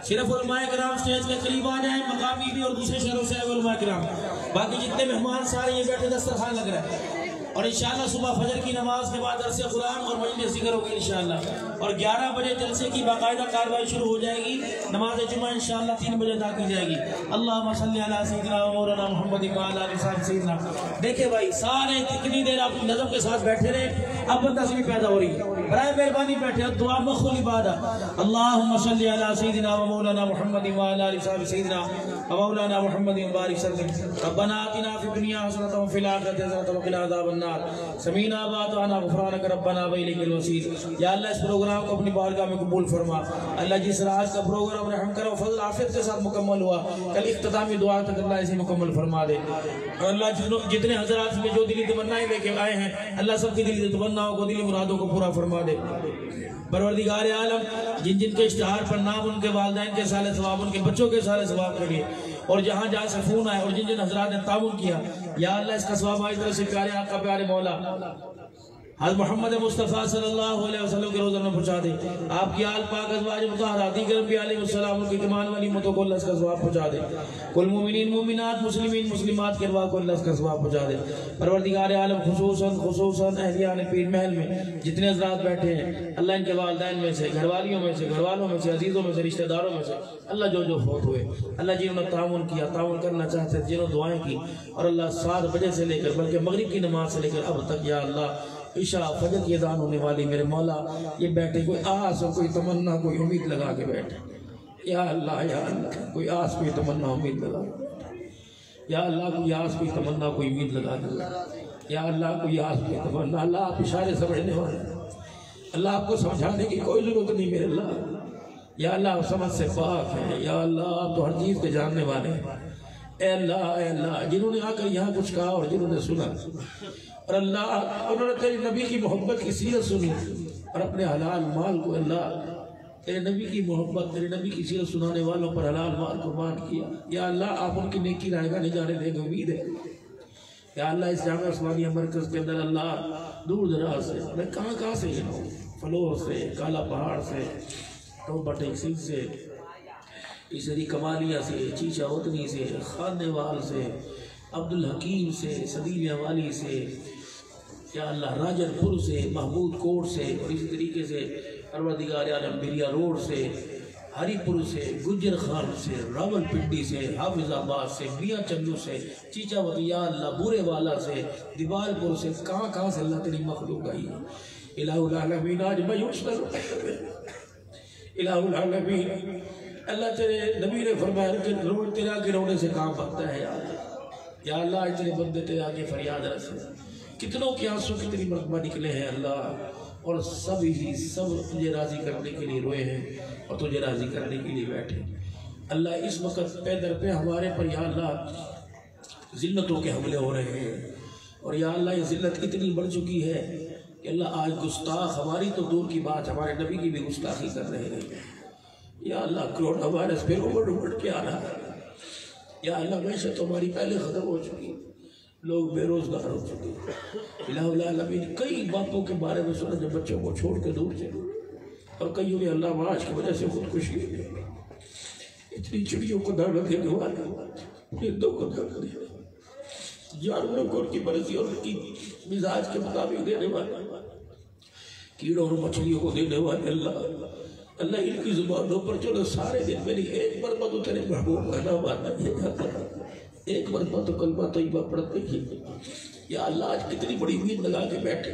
صرف علماء کرام سٹیج کے قریب آ جائیں، مقامی بھی اور دوسرے شہروں سے آئے علماء کرام، باقی جتنے مہمان سارے یہ بیٹھے دسترخوان لگ رہا ہے، اور انشاءاللہ صبح فجر کی نماز کے بعد درس قرآن اور مجلس ذکر ہوگی انشاءاللہ، اور 11 بجے جلسے کی باقاعدہ کارروائی شروع ہو جائے گی، نماز جمعہ انشاءاللہ 3 بجے ادا کی جائے گی۔ اللہم صلی علی سیدنا و مولانا محمد وعلی آلہ سیدنا۔ دیکھیں بھائی سارے کتنی دیر آپ نظم کے ساتھ بیٹھے رہے، اب تصویر پیدا ہو رہی ہے، برائے مہربانی بیٹھے، دعا مخل عبادت۔ اللہم صلی علی سیدنا و مولانا محمد وعلی آلہ سیدنا و مولانا محمد وبارک وسلم۔ ربنا آتنا فی الدنیا حسنۃ وفی الآخرۃ حسنۃ وقنا عذاب النار۔ سمینا وأطعنا غفرانک ربنا وإلیک المصیر۔ یا اللہ اس پروگرام کو اپنی بارگاہ میں قبول فرما۔ اللہ جس راز کا پروگرام رحم کرو فضل عافیت کے ساتھ مکمل ہوا، کل اختتامی دعا تک اللہ اسے مکمل فرما دے۔ اور اللہ جتنے حضرات میں جو دلی تمنائیں لے کے آئے ہیں، اللہ سب کی دلی تمناؤں کو، دلی مرادوں کو پورا فرما دے۔ پروردگار عالم جن جن کے اشتہار پر نام، ان کے والدین کے سال ثواب، ان کے بچوں کے سال ثواب کے لیے، اور جہاں جہاں سے فون آئے اور جن جن حضرات نے تعاون کیا، یا اللہ اس کا ثواب آج طرح سے پیارے آقا پیارے مولا حضرت محمد مصطفیٰ صلی اللہ علیہ وسلم کے روزہ میں پہنچا دے۔ آپ کی آل پاک ازواج مطہرات دیگر انبیاء علیہ السلام کی تمام والی امتوں کو اللہ اس کا ثواب پہنچا دے۔ کل مومنین مومنات مسلمین مسلمات کے ارواح کو اللہ اس کا ثواب پہنچا دے۔ پروردگار عالم خصوصاً اہلیان پیر محل میں جتنے حضرات بیٹھے ہیں، اللہ ان کے والدین میں سے، گھر والیوں میں سے، گھر والوں میں سے، عزیزوں میں سے، رشتہ داروں میں سے، اللہ جو فوت ہوئے، اللہ جنہوں نے تعاون کیا، تعاون کرنا چاہتے، جنہوں دعائیں کی، اور اللہ 7 بجے سے لے کر بلکہ مغرب کی نماز سے لے کر اب تک، یا اللہ عشاء فجر کی اذان ہونے والی میرے مولا یہ بیٹھے کوئی آس اور کوئی تمنا کوئی امید لگا کے بیٹھے، یا اللہ کوئی آس کوئی تمنا امید لگا کے بیٹھے، یا اللہ کوئی آس کوئی تمنا کوئی امید لگا کے بیٹھے، یا اللہ کوئی آس کوئی تمنا، اللہ آپ اشارے سمجھنے والے، اللہ آپ کو سمجھانے کی کوئی ضرورت نہیں میرے اللہ، یا اللہ آپ سمجھ سے پاک ہیں، یا اللہ آپ تو ہر چیز کے جاننے والے ہیں۔ اے اللہ جنہوں نے آ کر یہاں کچھ کہا اور جنہوں نے سنا، اور اللہ انہوں نے تیری نبی کی محبت کی سیرت سنی اور اپنے حلال مال کو، اللہ تیرے نبی کی محبت، تیرے نبی کی سیرت سنانے والوں پر حلال مال قربان کیا، یا اللہ آپ ان کی نیکی رائے گا نہیں جانے دیں گے، امید ہے یا اللہ اس جامعہ عثمانیہ مرکز کے اندر اللہ دور دراز سے، میں کہاں سے گیا، فلور سے، کالا پہاڑ سے، ٹوبہ ٹیکسی سے، اسری کمالیہ سے، چیچا اتنی سے، خانے وال سے، عبدالحکیم سے، صدیلیہ والی سے، یا اللہ راجر پور سے، محمود کوٹ سے، اور اسی طریقے سے پروردگار عالم بیریا روڈ سے، ہری پور سے، گجر خان سے، راول پنڈی سے، حافظ آباد سے، میاں چندو سے، چیچا وطیا اللہ بورے والا سے، دیوال پور سے، کہاں سے اللہ تیری مخلوق آئی ہے۔ الہ العالمین آج میں یوشتر الہ العالمین اللہ تیرے نبی نے فرمایا کہ روز تیرے آگے رونے سے کام بنتا ہے، یا اللہ آج تیرے بندے تیرے آگے فریاد رسے، کتنوں کے آنسو کتنی مرتبہ نکلے ہیں اللہ، اور سب تجھے راضی کرنے کے لیے روئے ہیں اور تجھے راضی کرنے کے لیے بیٹھے۔ اللہ اس وقت پہ در پہ ہمارے پر یا اللہ ذلتوں کے حملے ہو رہے ہیں، اور یا اللہ یہ ذلت اتنی بڑھ چکی ہے کہ اللہ آج گستاخ ہماری تو دور کی بات ہمارے نبی کی بھی گستاخی کر رہے ہیں، یا اللہ کرونا وائرس پھر ابھر کے آ رہا ہے، یا اللہ معیشت ہماری پہلے ختم ہو چکی، لوگ بے روزگار ہو چکے، الہ العالمین کئی باتوں کے بارے میں سنا جب بچوں کو چھوڑ کے دور چلے، اور کئیوں نے اللہ معاش کی وجہ سے خودکشی کی، اتنی چڑیوں کو دعوت دینے والے، پرندوں کو دعوت دینے والے، جانوروں کو ان کی مرضی اور ان کی مزاج کے مطابق دینے والے، کیڑوں اور مچھلیوں کو دینے والے، اللہ ان کی زبانوں پر چلو سارے دن میری ایک مرتبہ تو تیرے محبوب کا نام آتا ہے، ایک مرتبہ تو کلمہ طیبہ پڑھتے ہی، یا اللہ آج کتنی بڑی امید لگا کے بیٹھے،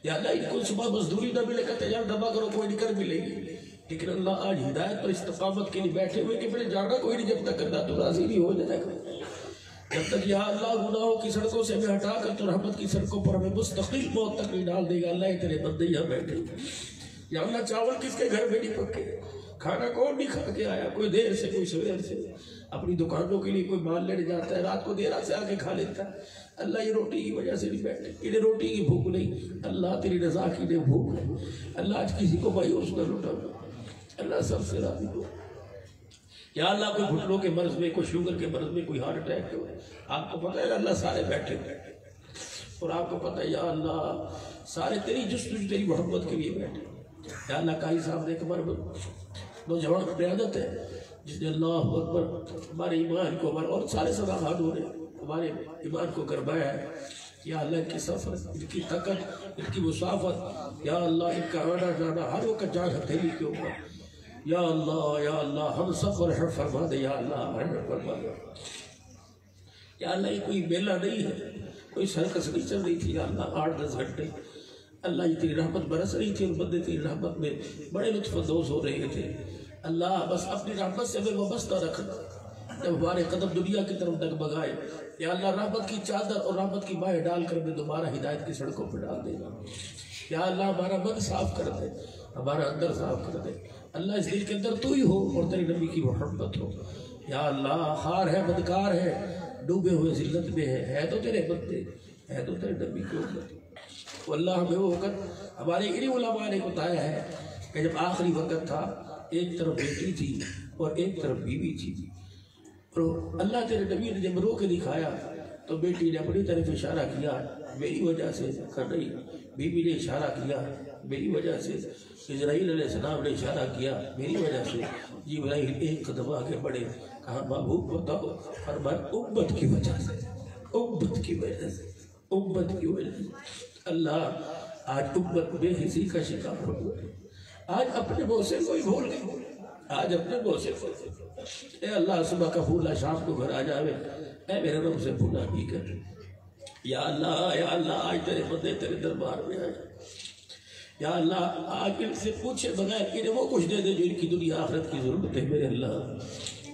یا اللہ ان کو صبح مزدوری نہ ملے گا تیار دبا کرو کوئی نہیں کر ملے گی، لیکن اللہ آج ہدایت پر استقامت کے لیے بیٹھے ہوئے کہ پھر جانا کوئی نہیں جب تک اللہ تو راضی نہیں ہو جائے گا، جب تک یا اللہ گناہوں کی سڑکوں سے ہمیں ہٹا کر تو رحمت کی سڑکوں پر ہمیں مستقل موت تک نہیں ڈال دے گا، اللہ تیرے بندے یہاں بیٹھے، یا اللہ چاول کس کے گھر میں نہیں پکے، کھانا کون نہیں کھا کے آیا، کوئی دیر سے کوئی سویر سے، اپنی دکانوں کے لیے کوئی مال لینے جاتا ہے رات کو دیر رات سے آ کے کھا لیتا ہے، اللہ یہ روٹی کی وجہ سے نہیں بیٹھے، انہیں روٹی کی بھوک نہیں، اللہ تیری رضا کی نے بھوک ہے، اللہ آج کسی کو مایوس نہ لوٹا، اللہ سب سے راضی ہو، یا اللہ کوئی گھٹنوں کے مرض میں، کوئی شوگر کے مرض میں، کوئی ہارٹ اٹیک ہو، آپ کو پتہ ہے اللہ سارے بیٹھے اور آپ کو پتہ ہے یا اللہ سارے تیری جستجو تیری محبت کے لیے بیٹھے، یا اللہ قاضی صاحب نے کمر میں نوجوان قیادت ہے جس نے اللہ اکبر ہمارے ایمان کو اور سارے صداقتوں نے ہمارے ایمان کو گرمایا ہے. یا اللہ ان کی سفر، ان کی طاقت، ان کی مسافت، یا اللہ ان کا آنا جانا ہر وقت جان ہتھیلی کے اوپر. یا اللہ ہم سفر ہے فرما دے. یا اللہ رحم فرما دے. یا اللہ یہ کوئی میلہ نہیں ہے، کوئی سرکس نہیں چل رہی تھی. یا اللہ 8-10 گھنٹے اللہ یہ تیری رحمت برس رہی تھی اور بندے تیری رحمت میں بڑے لطف اندوز ہو رہے تھے. اللہ بس اپنی رحمت سے ہمیں وابستہ رکھنا جب ہمارے قدم دنیا کی طرف ڈگمگائے. یا اللہ رحمت کی چادر اور رحمت کی مائع ڈال کر ہمیں دوبارہ ہدایت کی سڑکوں پہ ڈال دینا. یا اللہ ہمارا من صاف کر دے، ہمارا اندر صاف کر دے. اللہ اس دل کے اندر تو ہی ہو اور تیری نبی کی محبت ہو. یا اللہ خار ہے، بدکار ہے، ڈوبے ہوئے ذلت میں ہے تو تیرے بندے، ہے تو تیرے نبی کی امت. تو اللہ ہمیں وہ وقت ہمارے انہی علماء نے بتایا ہے کہ جب آخری وقت تھا، ایک طرف بیٹی تھی اور ایک طرف بیوی تھی. اور اللہ تیرے نبی نے جب رو کے دکھایا تو بیٹی نے اپنی طرف اشارہ کیا میری وجہ سے کر رہی، بیوی نے اشارہ کیا میری وجہ سے، اسرائیل علیہ السلام نے اشارہ کیا میری وجہ سے. جبرائیل ایک قدم آگے بڑھے، کہا محبوب بتاؤ، فرمایا امت کی وجہ سے، امت کی وجہ سے، امت کی وجہ سے. اللہ آج امت بے حسی کا شکار ہو گئی. آج اپنے بوسے کوئی بھول گئی، آج اپنے بوسے کو اے اللہ صبح کا پھولا شام کو گھر آ جاوے، اے میرے رب سے بھولا نہیں کر. یا اللہ آج تیرے بندے تیرے دربار میں آئے. یا اللہ آج ان سے پوچھے بغیر انہیں وہ کچھ دے دے جو ان کی دنیا آخرت کی ضرورت ہے میرے اللہ.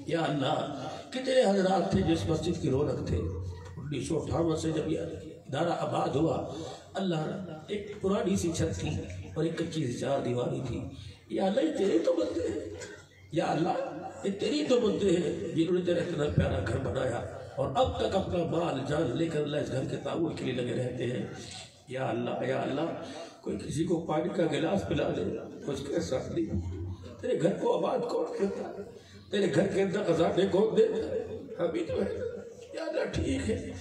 یا اللہ کتنے حضرات تھے جس مسجد کی رونق تھے 1958 سے جب یہ ادارہ آباد ہوا. اللہ ایک پرانی سی چھت تھی اور ایک کچی سی 4 دیواری تھی. یا اللہ یہ تیرے تو بندے ہیں، یا اللہ یہ تیری تو بندے ہیں جنہوں نے تیرا اتنا پیارا گھر بنایا اور اب تک اپنا مال جان لے کر اللہ اس گھر کے تعاون کے لیے لگے رہتے ہیں. یا اللہ کوئی کسی کو پانی کا گلاس پلا دے، کچھ کیسا نہیں. تیرے گھر کو آباد کون کرتا ہے؟ تیرے گھر کے اندر خزانے کون دیتا ہے؟ ہمیں تو ہے. یا اللہ ٹھیک ہے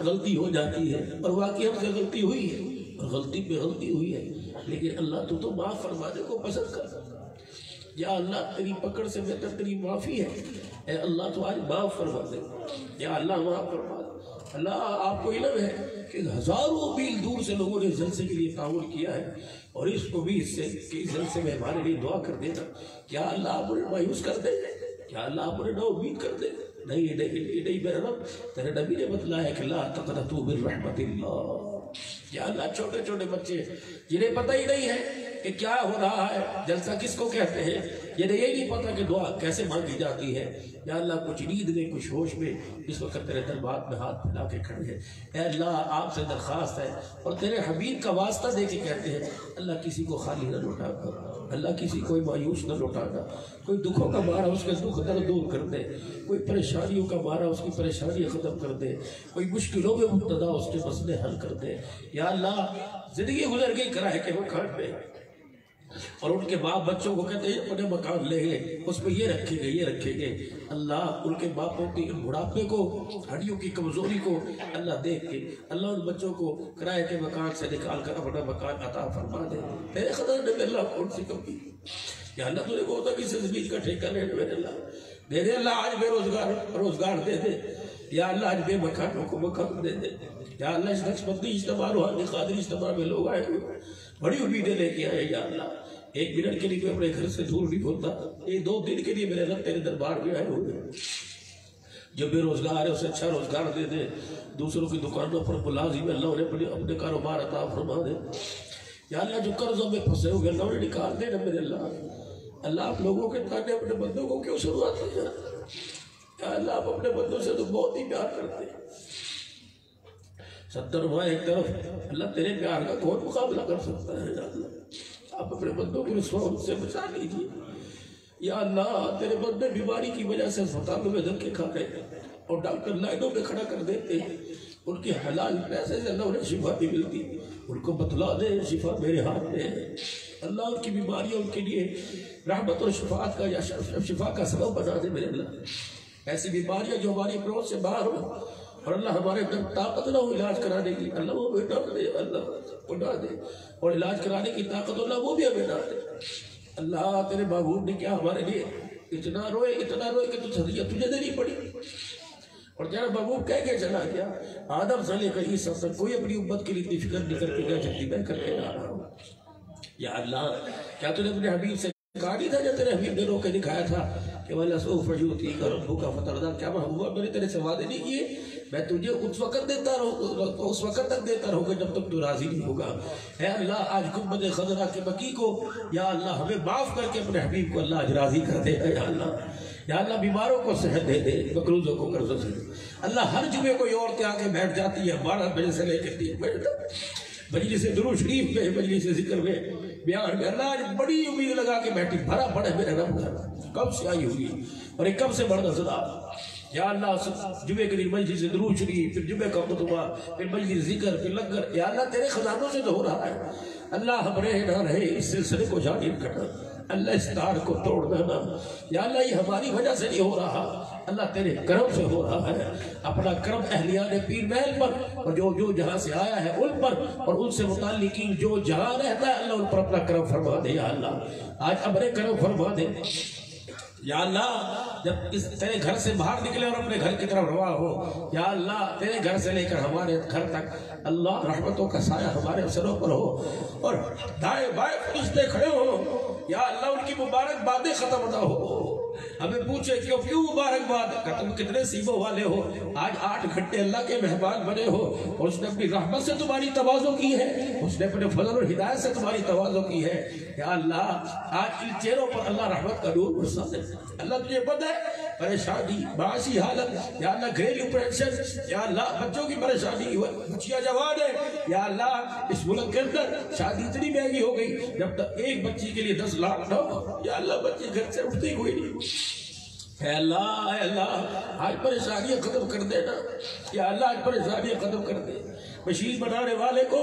غلطی ہو جاتی ہے اور واقعی ہم سے غلطی ہوئی ہے اور غلطی پہ غلطی ہوئی ہے، لیکن اللہ تو معاف فرمانے کو پسند کرتا. یا اللہ تیری پکڑ سے بہتر تیری معافی ہے. اے اللہ تو آج معاف فرما دے. یا اللہ معاف فرما دے. اللہ آپ کو علم ہے کہ ہزاروں میل دور سے لوگوں نے جلسے کے لیے تعاون کیا ہے اور اس امید سے کہ اس جلسے میں ہمارے لیے دعا کر دینا. کیا اللہ آپ انہیں مایوس کر دے؟ کیا اللہ آپ انہیں نا امید کر دے؟ نہیں میرے رب تیرے نبی نے بتلایا کہ لا تقنطوا من رحمت اللہ. یا اللہ چھوٹے چھوٹے بچے جنہیں پتہ ہی نہیں ہے کہ کیا ہو رہا ہے، جلسہ کس کو کہتے ہیں، یہ نہیں پتا کہ دعا کیسے مانگی جاتی ہے. یا اللہ کچھ نیند میں کچھ ہوش میں اس وقت تیرے دربار میں ہاتھ پھیلا کے کھڑے ہیں. اے اللہ آپ سے درخواست ہے اور تیرے حبیب کا واسطہ دے کے کہتے ہیں اللہ کسی کو خالی نہ لوٹانا، اللہ کسی کوئی مایوس نہ لوٹانا. کوئی دکھوں کا مارا اس کے دکھ درد دور کر دے، کوئی پریشانیوں کا مارا اس کی پریشانی ختم کر دے، کوئی مشکلوں میں مبتلا اس کے مسئلے حل کر دے. یا اللہ زندگی گزر گئی کرائے کے مکان میں اور ان کے باپ بچوں کو کہتے ہیں اپنے مکان لے گئے، اس پہ یہ رکھیں گے. اللہ ان کے باپوں کی بڑھاپے کو، ہڈیوں کی کمزوری کو اللہ دیکھ کے اللہ ان بچوں کو کرائے کے مکان سے نکال کر اپنا مکان عطا فرما دے. تیرے خزانے میں اللہ کون سی کمی. یا اللہ تو نے کہا تھا کہ زمین کا ٹھیکہ لے میرے اللہ دے دے. اللہ آج بے روزگار دے دے. یا اللہ آج بے مکانوں کو مکان دے دے. یا اللہ اس نقشبندی اجتماع روحانی قادری اجتماع میں لوگ آئے ہوئے بڑی امیدیں لے کے آئے. یا اللہ ایک منٹ کے لیے کوئی اپنے گھر سے دور نہیں ہوتا، ایک 2 دن کے لیے میرے رب تیرے دربار میں آئے ہوئے. جو بے روزگار ہے اسے اچھا روزگار دے دے، دوسروں کی دکانوں پر ملازم اللہ انہیں اپنے کاروبار عطا فرما دے. یا اللہ جو قرضوں میں پھنسے ہوئے اللہ انہیں نکال دے نا میرے اللہ. اللہ آپ لوگوں کے تانے اپنے بندوں کو کیوں سنواتے ہیں؟ یا اللہ آپ اپنے بندوں سے تو بہت ہی پیار کرتے ہیں. 70 ماہ ایک طرف، اللہ تیرے پیار کا کون مقابلہ کر سکتا ہے؟ یا اللہ آپ اپنے بندوں کو رسواؤں سے بچا لیجیے. یا اللہ تیرے بندے بیماری کی وجہ سے اسپتالوں میں دھکے کھا رہے ہیں اور ڈاکٹر لائنوں میں کھڑا کر دیتے ہیں، ان کے حلال پیسے سے اللہ انہیں شفا بھی ملتی. ان کو بتلا دے شفا میرے ہاتھ میں ہے. اللہ ان کی بیماریاں ان کے لیے رحمت اور شفاعت کا یا شفا کا سبب بنا دے میرے اللہ. ایسی بیماریاں جو ہماری پروت سے باہر ہو اور اللہ ہمارے اندر طاقت نہ ہو علاج کرانے کی، اللہ وہ بیٹا دے. اللہ کو نہ دے، اور علاج کرانے کی طاقت اللہ وہ بھی ہمیں نہ دے۔ اللہ تیرے محبوب نے کیا ہمارے لیے اتنا روئے کہ تجھے دینی پڑی، اور تیرا محبوب کہہ کے چلا گیا آدم سے لے کر عیسیٰ تک کوئی اپنی امت کے لیے اتنی فکر نہیں کر کے جا سکتی، میں کر کے جا رہا ہوں۔ یا اللہ کیا تو نے اپنے حبیب سے کہا نہیں تھا جب تیرے حبیب نے رو کے دکھایا تھا کہ وَلَا سَوْفَ يُؤْتِيكَ رَبُّكَ فَتَرْضَىٰ، کیا محبوبہ میں نے تیرے سے وعدے نہیں کیے میں تجھے اس وقت دیتا رہوں، اس وقت تک دیتا رہوں گا جب تک تو راضی نہیں ہوگا۔ اے اللہ آج گنبد خضرا کے بقی کو یا اللہ ہمیں معاف کر کے اپنے حبیب کو اللہ آج راضی کر دے یا اللہ بیماروں کو صحت دے دے، مقروضوں کو قرضوں سے دے۔ اللہ ہر جمعے کوئی عورتیں آ کے بیٹھ جاتی ہے 12 بجے سے لے کے 3 بجے تک مجلس درود شریف میں، مجلس ذکر میں، بیان میں، اللہ آج بڑی امید لگا کے بیٹھی بھرا پڑے میرے رب گھر، کب سے آئی ہوئی اور ایک کب سے بڑھنا صدا۔ یا اللہ جمعے کے دن مجلس درود شریف، پھر جمعے کا خطبہ، پھر مجلس ذکر، پھر لنگر، یا اللہ تیرے خزانوں سے تو ہو رہا ہے۔ اللہ ہم رہے نہ رہے اس سلسلے کو جاری کرنا، اللہ اس تار کو توڑ دینا، یا اللہ یہ ہماری وجہ سے نہیں ہو رہا، اللہ تیرے کرم سے ہو رہا ہے۔ اپنا کرم اہلیان پیر محل پر اور جو جہاں سے آیا ہے ان پر اور ان سے متعلقین جو جہاں رہتا ہے اللہ ان پر اپنا کرم فرما دے یا اللہ، آج امر کرم فرما دے یا اللہ۔ جب اس تیرے گھر سے باہر نکلے اور اپنے گھر کی طرف رواں ہو یا اللہ، تیرے گھر سے لے کر ہمارے گھر تک اللہ رحمتوں کا سایہ ہمارے سروں پر ہو اور دائیں بائیں فرشتے کھڑے ہو یا اللہ، ان کی مبارک باتیں ختم نہ ہو۔ ہمیں پوچھے کیوں مبارکباد کہ تم کتنے سیبوں والے ہو، آج 8 گھنٹے اللہ کے مہمان بنے ہو اور اس نے اپنی رحمت سے تمہاری تواضع کی ہے، اس نے اپنے فضل اور ہدایت سے تمہاری تواضع کی ہے یا اللہ۔ آج ان چہروں پر اللہ رحمت کا نور برسا دے۔ اللہ تجھے پتہ ہے پریشانی، معاشی حالت یا اللہ، گھریلو پریشر یا اللہ، بچوں کی پریشانی، بچیاں جوان ہے یا اللہ، اس ملک کے اندر شادی اتنی مہنگی ہو گئی جب تک ایک بچی کے لیے 10 لاکھ نہ ہو یا اللہ، بچی گھر سے اٹھتی کوئی نہیں۔ اے اللہ آج پریشانیاں ختم کر دینا یا اللہ، آج پریشانیاں ختم کر دے۔ مشین بنانے والے کو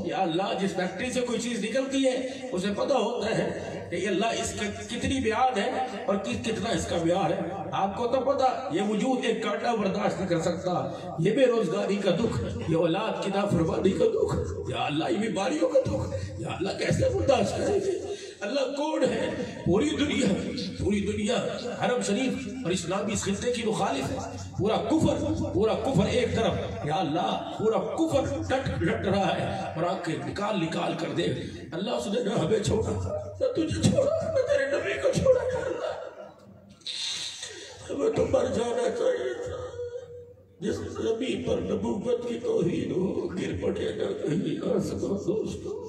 یا اللہ جس فیکٹری سے کوئی چیز نکلتی ہے اسے پتہ ہوتا ہے کہ اللہ اس کا کتنی بیان ہے اور کتنا اس کا بیان ہے۔ آپ کو تو پتہ یہ وجود ایک کانٹا برداشت نہیں کر سکتا، یہ بے روزگاری کا دکھ، یہ اولاد کی نافرمانی کا دکھ یا اللہ، یہ بیماریوں کا دکھ یا اللہ کیسے برداشت کریں گے؟ اللہ کون ہے؟ پوری دنیا حرم شریف اور اسلامی خطے کی مخالف ہے، پورا کفر ایک طرف یا اللہ، پورا کفر ڈٹ رہا ہے اور آنکھیں نکال کر دے اللہ، اس نے نہ ہمیں چھوڑا نہ تجھے چھوڑا نہ تیرے نبی کو چھوڑا یا اللہ، ہمیں تو مر جانا چاہیے تھا۔ جس زمین پر نبوت کی توہین ہو گر پڑے نہ کہیں آسمان دوستو،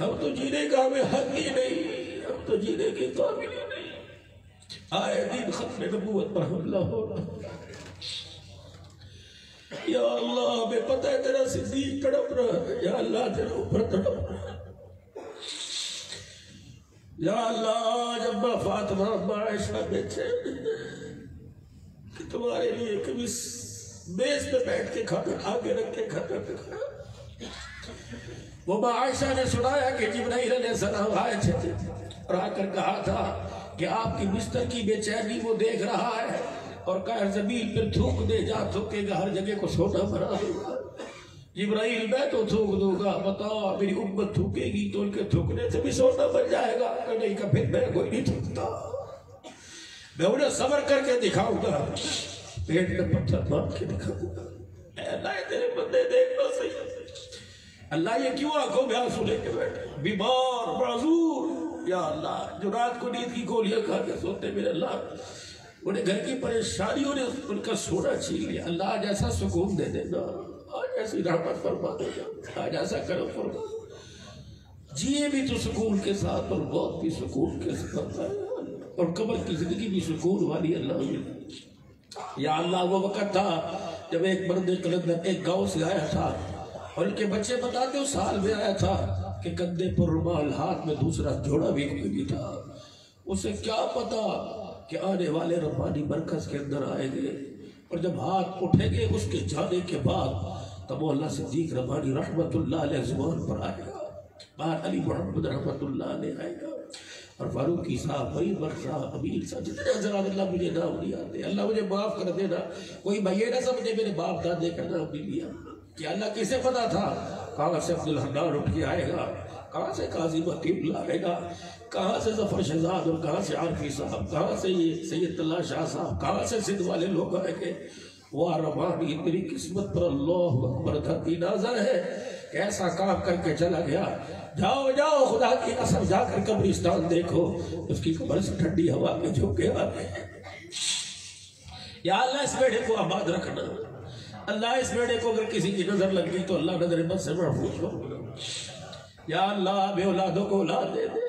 ہم تو جینے کا ہمیں حق ہی نہیں، ہم تو جینے کے قابل ہی نہیں۔ آئے دن ختم نبوت پر حملہ ہو رہا یا اللہ، ہمیں پتہ ہے تیرا صدیق تڑپ رہا ہے یا اللہ، تیرا اوپر تڑپ رہا ہے یا اللہ۔ جب فاطمہ عائشہ بیٹھے کہ تمہارے لیے کبھی میز پہ بیٹھ کے کھانا آگے رکھ کے کھانا پکایا، وہ عائشہ نے سنایا کہ جبرائیل علیہ السلام آئے تھے اور آ کر کہا تھا کہ آپ کی بستر کی بے چینی وہ دیکھ رہا ہے اور کہا زمین پر تھوک دے، جا تھوکے گا ہر جگہ کو سونا بنا دوں گا۔ جبرائیل میں تو تھوک دوں گا، بتاؤ میری امت تھوکے گی تو ان کے تھوکنے سے بھی سونا بن جائے گا کہ نہیں؟ کہ پھر میں کوئی نہیں تھوکتا، میں انہیں صبر کر کے دکھاؤں گا، پیٹ میں پتھر مار کے دکھاؤں گا۔ اے اللہ تیرے بندے دیکھنا صحیح، اللہ یہ کیوں آنکھوں میں آنسو لے کے بیٹھے، بیمار معذور یا اللہ، جو رات کو نیند کی گولیاں کھا کے سوتے میرے اللہ، انہیں گھر کی پریشانیوں نے ان کا سونا چھین لیا۔ اللہ آج ایسا سکون دے دینا، آج ایسی رحمت فرما دینا، آج ایسا کرم فرما، جیے بھی تو سکون کے ساتھ اور موت بھی سکون کے ساتھ اور قبر کی زندگی بھی سکون والی اللہ۔ یا اللہ وہ وقت تھا جب ایک مرد قلندر ایک گاؤں سے آیا تھا اور ان کے بچے بتاتے ہو سال میں آیا تھا کہ کندھے پر رومال، ہاتھ میں دوسرا جوڑا بھی کوئی بھی تھا۔ اسے کیا پتا کہ آنے والے ربانی مرکز کے اندر آئیں گے اور جب ہاتھ اٹھیں گے اس کے جانے کے بعد تب مولانا صدیق ربانی رحمت اللہ علیہ زبان پر آئے گا، بعد علی محمد رحمت اللہ علیہ آئے گا اور فاروقی صاحب، فرید بخش صاحب، امیر صاحب، جتنے حضرات اللہ مجھے نام نہیں آتے، اللہ مجھے معاف کر دینا، کوئی بھائی نہ سمجھے میرے باپ دادے کا نام نہیں لیا، کہ اللہ کسے پتا تھا کہاں سے عبدالحنان اٹھ کے آئے گا، کہاں سے قاضی مقیم لائے گا، کہاں سے ظفر شہزاد اور کہاں سے عارفی صاحب، کہاں سے یہ سید اللہ شاہ صاحب، کہاں سے سندھ والے لوگ آئے گے۔ واہ ربانی تیری قسمت پر اللہ اکبر دھرتی ناظر ہے، کیسا کام کر کے چلا گیا۔ جاؤ جاؤ خدا کی قسم جا کر قبرستان دیکھو، اس کی قبر سے ٹھنڈی ہوا کے جھونکے آ رہے ہیں۔ یا اللہ اس بیڑے کو آباد رکھنا، اللہ اس بیڑے کو اگر کسی کی نظر لگ گئی تو اللہ نظر بد سے محفوظ کرنا۔ یا اللہ بے اولادوں کو اولاد دے دے۔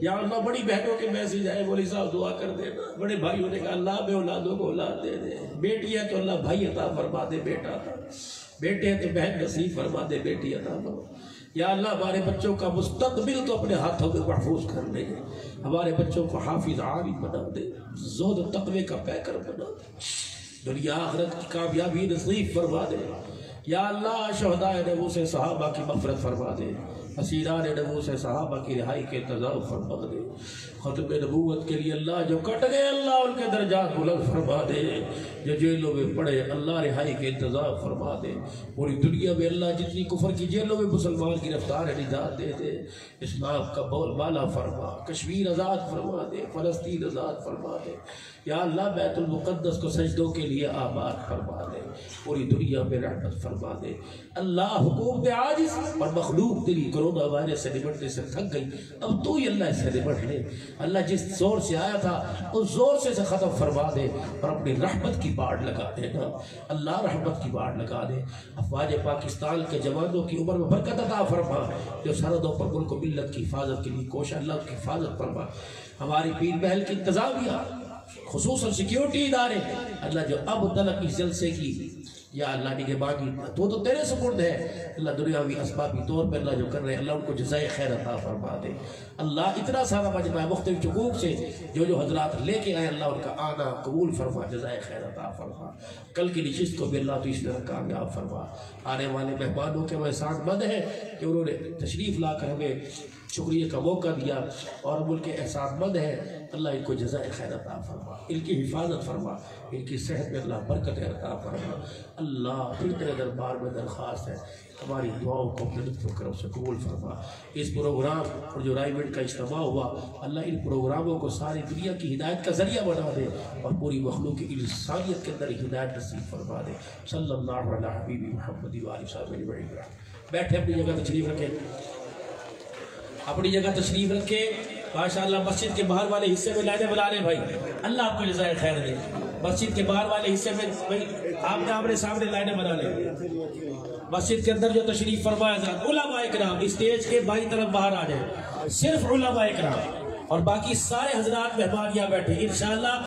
یا اللہ بڑی بہنوں کے میسیج آئے، مولوی صاحب دعا کر دینا۔ بڑے بھائیوں نے کہا اللہ بے اولادوں کو اولاد دے دے، بیٹی ہے تو اللہ بھائی عطا فرما دے، بیٹا تھا بیٹے ہیں تو بہن نصیب فرما دے، بیٹی عطا فرما۔ یا اللہ ہمارے بچوں کا مستقبل تو اپنے ہاتھوں میں محفوظ کر لے، ہمارے بچوں کو حافظ عالم بنا دے، زہد و تقوی کا پیکر بنا دے، دنیا آخرت کی کامیابی نصیب فرما دے۔ یا اللہ شہدائے نبوس صحابہ کی مغفرت فرما دے، اسیران نبوس صحابہ کی رہائی کے انتظام فرما دے۔ ختم نبوت کے لیے اللہ جو کٹ گئے اللہ ان کے درجات بلند فرما دے، جو جیلوں میں پڑے اللہ رہائی کے انتظام فرما دے۔ پوری دنیا میں اللہ جتنی کفر کی جیلوں میں مسلمان کی رفتار نجات دے دے، اسلام کا بول بالا فرما، کشمیر آزاد فرما دے، فلسطین آزاد فرما دے۔ یا اللہ بیت المقدس کو سجدوں کے لیے آباد فرما دے، پوری دنیا میں رحمت فرما دے۔ اللہ حکومت عاجز اور مخلوق تیری کرونا وائرس سے نمٹنے سے تھک گئی، اب تو ہی اللہ اس سے نمٹ لے۔ اللہ جس زور سے آیا تھا اس زور سے ختم فرما دے اور اپنی رحمت کی باڑ لگا دینا۔ اللہ رحمت کی باڑ لگا دے۔ افواج پاکستان کے جوانوں کی عمر میں برکت عطا فرما، جو سرحدوں پر ملک و ملت کی حفاظت کے لیے کوشاں، اللہ اس کی حفاظت فرما۔ ہماری پیر محل کی انتظامیہ خصوصاً سیکیورٹی ادارے اللہ جو اب تلک اس جلسے کی یا اللہ نگہبانی تو تیرے سپرد ہے، اللہ دنیاوی اسبابی طور پر اللہ جو کر رہے ہیں اللہ ان کو جزائے خیر عطا فرما دے۔ اللہ اتنا سارا مجمع مختلف چکوک سے جو حضرات لے کے آئے اللہ ان کا آنا قبول فرما، جزائے خیر عطا فرما۔ کل کی نشست کو بھی اللہ تو اس طرح کامیاب فرما۔ آنے والے مہمانوں کے احسان مند ہے کہ انہوں نے تشریف لا کر ہمیں شکریہ کا موقع دیا اور ہم ان کے احسان مند ہیں، اللہ ان کو جزائے خیر عطا فرما، ان کی حفاظت فرما، ان کی صحت میں اللہ برکت عطا فرما۔ اللہ پھر تیرے دربار میں درخواست ہے ہماری دعاؤں کو اپنے لطف و کرم سے قبول فرما۔ اس پروگرام اور جو رائمنڈ کا اجتماع ہوا اللہ ان پروگراموں کو ساری دنیا کی ہدایت کا ذریعہ بنا دے اور پوری مخلوق کی انسانیت کے اندر ہدایت نصیب فرما دے۔ صلی اللہ علیہ حبیبی محمد وآلہ صاحب اجمعین۔ بیٹھے اپنی جگہ تشریف رکھیں، اپنی جگہ تشریف رکھے۔ ماشاءاللہ مسجد کے باہر والے حصے میں لائنیں بنا رہے ہیں بھائی، اللہ آپ کو جزائے خیر دے۔ مسجد کے باہر والے حصے میں آپ نے آمنے سامنے لائنیں بنا لیں۔ مسجد کے اندر جو تشریف فرمایا حضرات علماء اکرام اسٹیج کے بائیں طرف باہر آ جائیں، صرف علماء اکرام اور باقی سارے حضرات مہمان یہاں بیٹھے انشاءاللہ۔